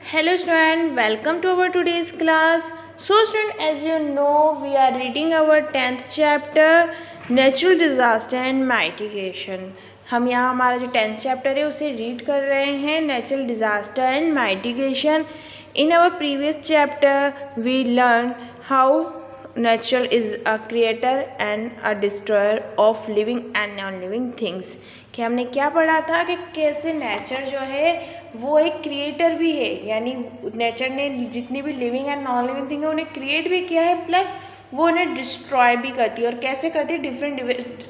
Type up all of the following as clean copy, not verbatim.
Hello student, welcome to our today's class. So student, as you know, we are reading our 10th chapter Natural Disaster and Mitigation. हम यहाँ हमारा जो 10th chapter है उसे read कर रहे हैं Natural Disaster and Mitigation. In our previous chapter, we learned how nature is a creator and a destroyer of living and non-living things. कि हमने क्या पढ़ा था कि कैसे नेचर जो है वो एक क्रिएटर भी है, यानी नेचर ने जितनी भी living and non living thing है उन्हें क्रिएट भी किया है, प्लस वो उन्हें डिस्ट्रॉय भी करती है. और कैसे करती है?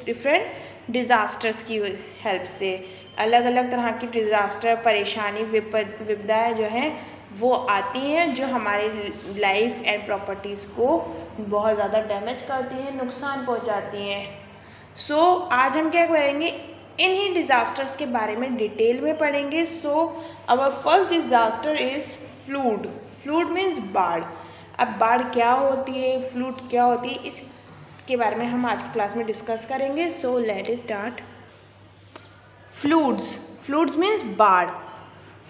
डिफरेंट डिज़ास्टर्स की हेल्प से. अलग अलग तरह की डिज़ास्टर, परेशानी, विपदाएँ जो हैं वो आती हैं जो हमारी लाइफ एंड प्रॉपर्टीज़ को बहुत ज़्यादा डैमेज करती हैं, नुकसान पहुंचाती हैं. सो आज हम क्या करेंगे, इन्हीं डिज़ास्टर्स के बारे में डिटेल में पढ़ेंगे. So our first disaster is flood. Flood means बाढ़. अब बाढ़ क्या होती है, फ्लूड क्या होती है, इसके बारे में हम आज की क्लास में डिस्कस करेंगे. So let us start. Fluids means बाढ़.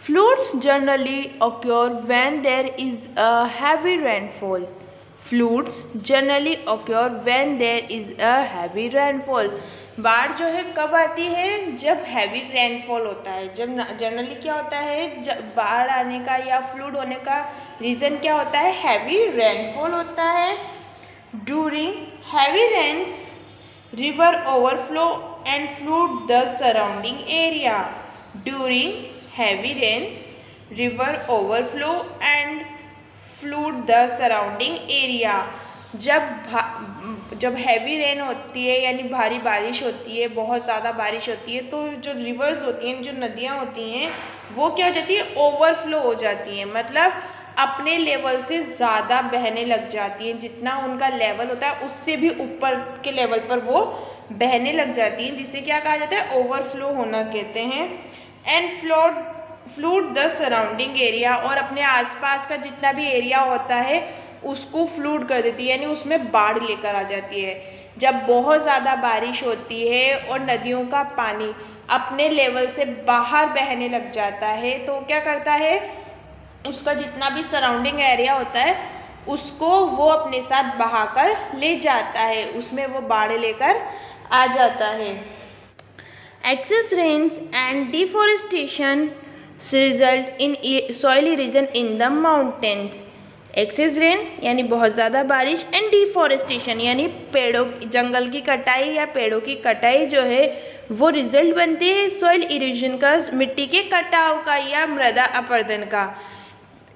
Floods generally occur when there is a heavy rainfall. Floods generally occur when there is a heavy rainfall. बाढ़ जो है कब आती है? जब हैवी रेनफॉल होता है. जब जनरली क्या होता है, जब बाढ़ आने का या फ्लूड होने का रीज़न क्या होता है? हैवी रेनफॉल होता है. During heavy rains river overflow and flood the surrounding area. During heavy rains, river overflow and flood the surrounding area. जब हैवी रेन होती है यानी भारी बारिश होती है, बहुत ज़्यादा बारिश होती है, तो जो रिवर्स होती हैं, जो नदियाँ होती हैं, वो क्या हो जाती है? ओवरफ्लो हो जाती हैं. मतलब अपने लेवल से ज़्यादा बहने लग जाती हैं. जितना उनका लेवल होता है उससे भी ऊपर के लेवल पर वो बहने लग जाती हैं, जिसे क्या कहा जाता है? ओवरफ्लो होना कहते हैं. And flood the surrounding area, और अपने आसपास का जितना भी एरिया होता है उसको फ्लूड कर देती है, यानी उसमें बाढ़ लेकर आ जाती है. जब बहुत ज़्यादा बारिश होती है और नदियों का पानी अपने लेवल से बाहर बहने लग जाता है, तो क्या करता है? उसका जितना भी सराउंडिंग एरिया होता है उसको वो अपने साथ बहाकर ले जाता है, उसमें वो बाढ़ लेकर आ जाता है. Excess rains and deforestation result in soil erosion in the mountains. Excess rain यानी बहुत ज़्यादा बारिश, एंड डिफॉरेस्टेशन यानी पेड़ों, जंगल की कटाई या पेड़ों की कटाई जो है वो रिजल्ट बनती है सॉइल इरोजन का, मिट्टी के कटाव का या मृदा अपरदन का.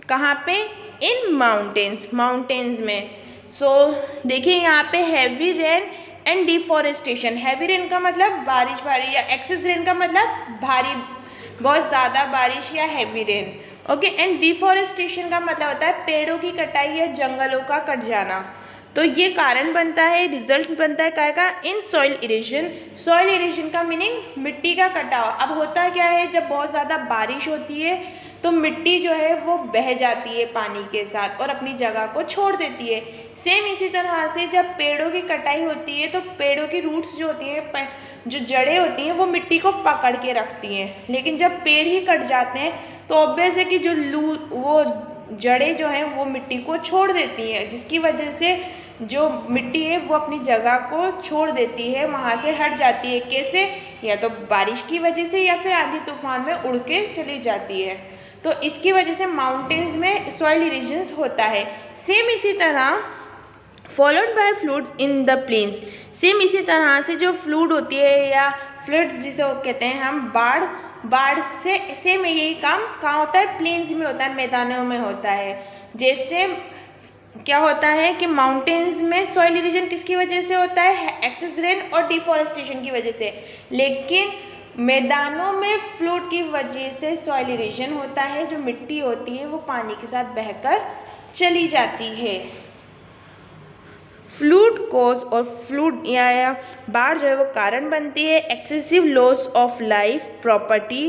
कहाँ पे? इन माउंटेन्स में. सो देखिए यहाँ पे heavy rain and deforestation. Heavy rain का मतलब बारिश भारी, या एक्सेस रेन का मतलब भारी, बहुत ज़्यादा बारिश या heavy rain. Okay. And deforestation का मतलब होता है पेड़ों की कटाई या जंगलों का कट जाना. तो ये कारण बनता है, रिजल्ट बनता है क्या का? In soil erosion. Soil erosion का मीनिंग मिट्टी का कटाव. अब होता क्या है, जब बहुत ज़्यादा बारिश होती है तो मिट्टी जो है वो बह जाती है पानी के साथ और अपनी जगह को छोड़ देती है. सेम इसी तरह से जब पेड़ों की कटाई होती है तो पेड़ों की रूट्स जो होती हैं, जो जड़ें होती हैं, वो मिट्टी को पकड़ के रखती हैं. लेकिन जब पेड़ ही कट जाते हैं तो ऑब्वियस है कि जो वो जड़ें जो हैं वो मिट्टी को छोड़ देती हैं, जिसकी वजह से जो मिट्टी है वो अपनी जगह को छोड़ देती है, वहाँ से हट जाती है. कैसे? या तो बारिश की वजह से या फिर आंधी तूफान में उड़ के चली जाती है. तो इसकी वजह से माउंटेन्स में सॉइल इरोजन होता है. सेम इसी तरह followed by floods in the plains. Same इसी तरह से जो फ्लूड होती है या फ्लड्स जिसे कहते हैं हम, बाढ़ से सेम यही काम कहाँ होता है? प्लेन्स में होता है, मैदानों में होता है. जैसे क्या होता है कि माउंटेन्स में सॉइल इरोजन किसकी वजह से होता है? एक्सेस रेन और डिफॉरेस्टेशन की वजह से. लेकिन मैदानों में फ्लूड की वजह से सॉइल इरोजन होता है. जो मिट्टी होती है वो पानी के साथ बहकर चली जाती है. फ्लूड कोज और फ्लूड या बाढ़ जो है वो कारण बनती है excessive loss of life property,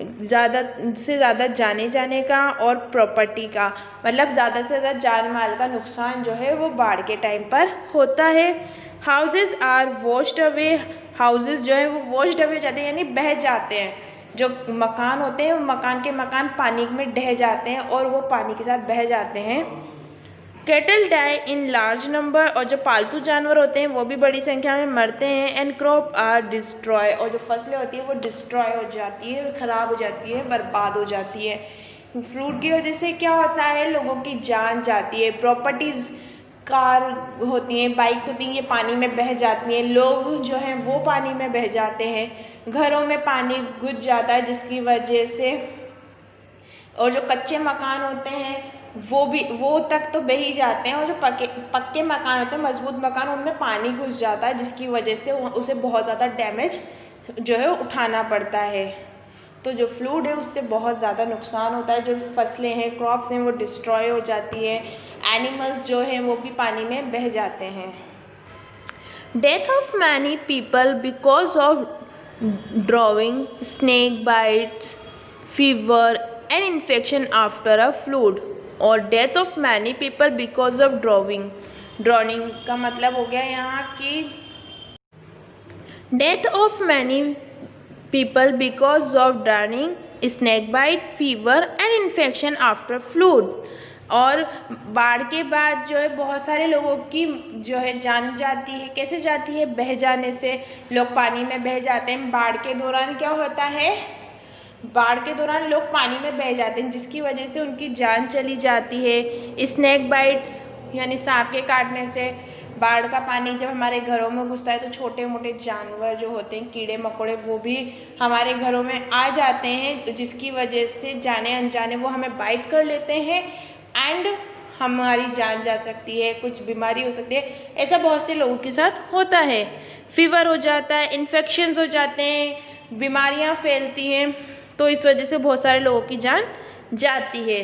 ज़्यादा से ज़्यादा जाने का और प्रॉपर्टी का, मतलब ज़्यादा से ज़्यादा जान माल का नुकसान जो है वो बाढ़ के टाइम पर होता है. Houses are washed away. Houses जो है वो वॉश्ड अवे हो जाते हैं यानी बह जाते हैं. जो मकान होते हैं, मकान के मकान पानी में ढह जाते हैं और वो पानी के साथ बह जाते हैं। Cattle die in large number, और जो पालतू जानवर होते हैं वो भी बड़ी संख्या में मरते हैं। एंड क्रॉप आर डिस्ट्रॉय, और जो फसलें होती है वो डिस्ट्रॉय हो जाती है, ख़राब हो जाती है, बर्बाद हो जाती है। फ्लूड की वजह से क्या होता है, लोगों की जान जाती है, प्रॉपर्टीज़, कार होती हैं, बाइक्स होती हैं, ये पानी में बह जाती हैं, लोग जो हैं वो पानी में बह जाते हैं, घरों में पानी घुस जाता है जिसकी वजह से, और जो कच्चे मकान होते हैं वो तक तो बह ही जाते हैं, और जो पक्के मकान होते हैं, मजबूत मकान, उनमें पानी घुस जाता है जिसकी वजह से उसे बहुत ज़्यादा डैमेज जो है उठाना पड़ता है। तो जो फ्लूड है उससे बहुत ज़्यादा नुकसान होता है, जो फसलें हैं, क्रॉप्स हैं, वो डिस्ट्रॉय हो जाती है, एनिमल्स जो हैं वो भी पानी में बह जाते हैं। Death of many people because of drowning, snake bites, fever and infection after a flood, और death of many people because of drowning. Drowning का मतलब हो गया यहाँ की death of many people because of drowning, snake bite, fever and infection after flood। और बाढ़ के बाद जो है बहुत सारे लोगों की जो है जान जाती है। कैसे जाती है, बह जाने से, लोग पानी में बह जाते हैं। बाढ़ के दौरान क्या होता है, बाढ़ के दौरान लोग पानी में बह जाते हैं जिसकी वजह से उनकी जान चली जाती है। स्नेक बाइट्स यानी सांप के काटने से, बाढ़ का पानी जब हमारे घरों में घुसता है तो छोटे मोटे जानवर जो होते हैं, कीड़े मकोड़े, वो भी हमारे घरों में आ जाते हैं जिसकी वजह से जाने अनजाने वो हमें बाइट कर लेते हैं एंड हमारी जान जा सकती है, कुछ बीमारी हो सकती है। ऐसा बहुत से लोगों के साथ होता है। फीवर हो जाता है, इन्फेक्शंस हो जाते हैं, बीमारियां फैलती हैं, तो इस वजह से बहुत सारे लोगों की जान जाती है।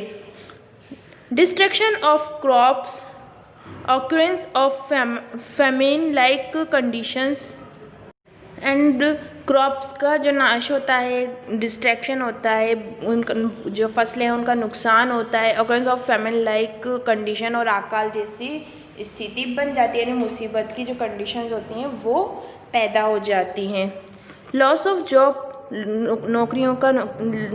Destruction of crops, occurrence of famine like conditions and crops का जो नाश होता है, डिस्ट्रैक्शन होता है, उनका जो फसलें हैं उनका नुकसान होता है। occurrence of famine like condition, और अकाल जैसी स्थिति बन जाती है, यानी मुसीबत की जो कंडीशंस होती हैं वो पैदा हो जाती हैं। लॉस ऑफ जॉब,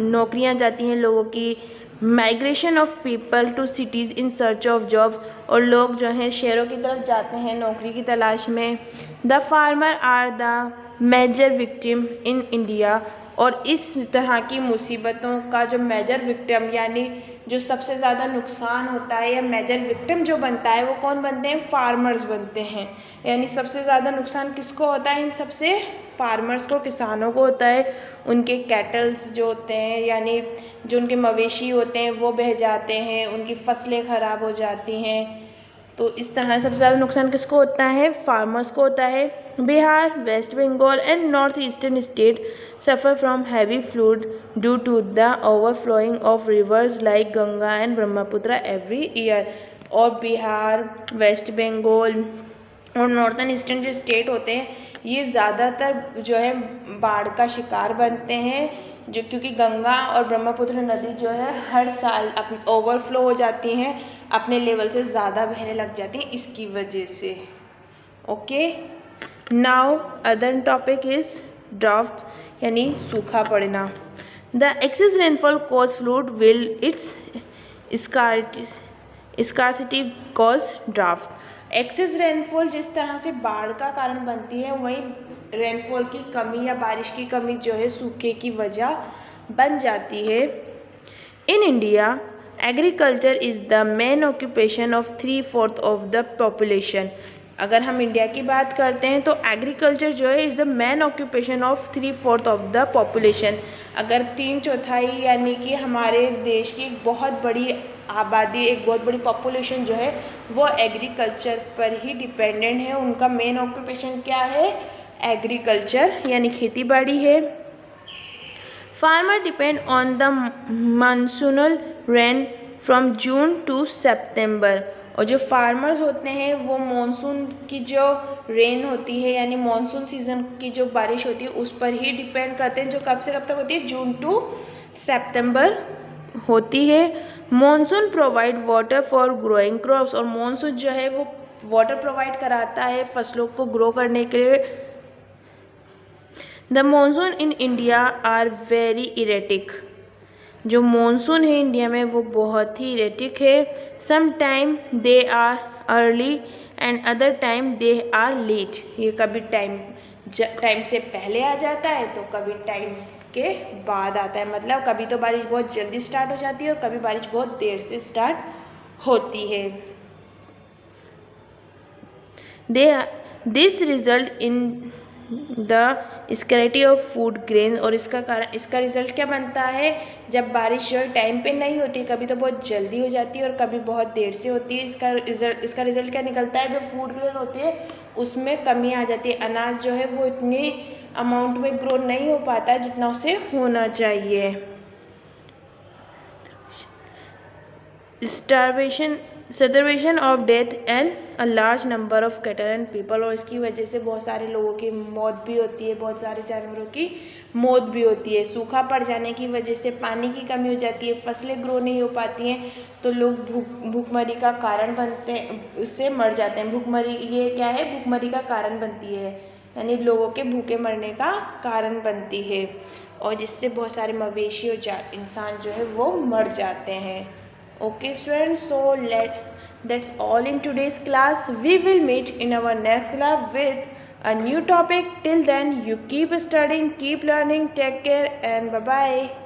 नौकरियां जाती हैं लोगों की। Migration of people to cities in search of jobs, और लोग जो हैं शहरों की तरफ जाते हैं नौकरी की तलाश में। The farmer are the major victim in India, और इस तरह की मुसीबतों का जो मेजर विक्टिम यानी जो सबसे ज़्यादा नुकसान होता है या मेजर विक्टिम जो बनता है वो कौन बनते हैं, फार्मर्स बनते हैं। यानी सबसे ज़्यादा नुकसान किसको होता है, इन सबसे फार्मर्स को, किसानों को होता है। उनके कैटल्स जो होते हैं यानी जो उनके मवेशी होते हैं वो बह जाते हैं, उनकी फसलें ख़राब हो जाती हैं। तो इस तरह सबसे ज़्यादा नुकसान किसको होता है, फार्मर्स को होता है। Bihar, West Bengal and north eastern state suffer from heavy flood due to the overflowing of rivers like Ganga and Brahmaputra every year. और बिहार, वेस्ट बंगाल और नॉर्थन ईस्टर्न जो स्टेट होते हैं ये ज़्यादातर जो है बाढ़ का शिकार बनते हैं, जो क्योंकि गंगा और ब्रह्मपुत्र नदी जो है हर साल अपनी ओवरफ्लो हो जाती हैं, अपने लेवल से ज़्यादा बहने लग जाती हैं इसकी वजह से। Okay, now other topic is drought यानी सूखा पड़ना। The excess rainfall cause flood while its scarcity cause drought. Excess rainfall जिस तरह से बाढ़ का कारण बनती है, वहीं रेनफॉल की कमी या बारिश की कमी जो है सूखे की वजह बन जाती है। In India agriculture is the main occupation of 3/4 of the population. अगर हम इंडिया की बात करते हैं तो एग्रीकल्चर जो है is the main occupation of 3/4 of the population. अगर 3/4 यानी कि हमारे देश की एक बहुत बड़ी आबादी, एक बहुत बड़ी पॉपुलेशन जो है वो एग्रीकल्चर पर ही डिपेंडेंट है, उनका मेन ऑक्यूपेशन क्या है, एग्रीकल्चर यानी खेती बाड़ी है। Farmer depend on the monsoonal rain from June to September, और जो फार्मर्स होते हैं वो मानसून की जो रेन होती है यानी मानसून सीज़न की जो बारिश होती है उस पर ही डिपेंड करते हैं, जो कब से कब तक होती है, जून टू सितंबर होती है। Monsoon provide water for growing crops, और मानसून जो है वो वाटर प्रोवाइड कराता है फसलों को ग्रो करने के लिए। The monsoon in India are very erratic. जो मानसून है इंडिया में वो बहुत ही इरेटिक है। Some time they are early and other time they are late. ये कभी टाइम से पहले आ जाता है तो कभी टाइम के बाद आता है। मतलब कभी तो बारिश बहुत जल्दी स्टार्ट हो जाती है और कभी बारिश बहुत देर से स्टार्ट होती है। This result in the scarcity of food grain. और इसका रिजल्ट क्या बनता है, जब बारिश जो टाइम पे नहीं होती, कभी तो बहुत जल्दी हो जाती है और कभी बहुत देर से होती है। इसका रिजल्ट क्या निकलता है, जो फूड ग्रेन होती है उसमें कमी आ जाती है। अनाज जो है वो इतने अमाउंट में ग्रो नहीं हो पाता है जितना उसे होना चाहिए। Starvation of death and a large number of cattle and people. और इसकी वजह से बहुत सारे लोगों की मौत भी होती है, बहुत सारे जानवरों की मौत भी होती है। सूखा पड़ जाने की वजह से पानी की कमी हो जाती है, फसलें ग्रो नहीं हो पाती हैं, तो लोग भूखमरी का कारण बनते हैं, उससे मर जाते हैं। भूखमरी ये क्या है, भूखमरी का कारण बनती है, यानी लोगों के भूखे मरने का कारण बनती है, और जिससे बहुत सारे मवेशी और इंसान जो है वो मर जाते हैं। Okay students, so that's all in today's class. We will meet in our next class with a new topic. Till then, you keep studying, keep learning, take care and bye bye.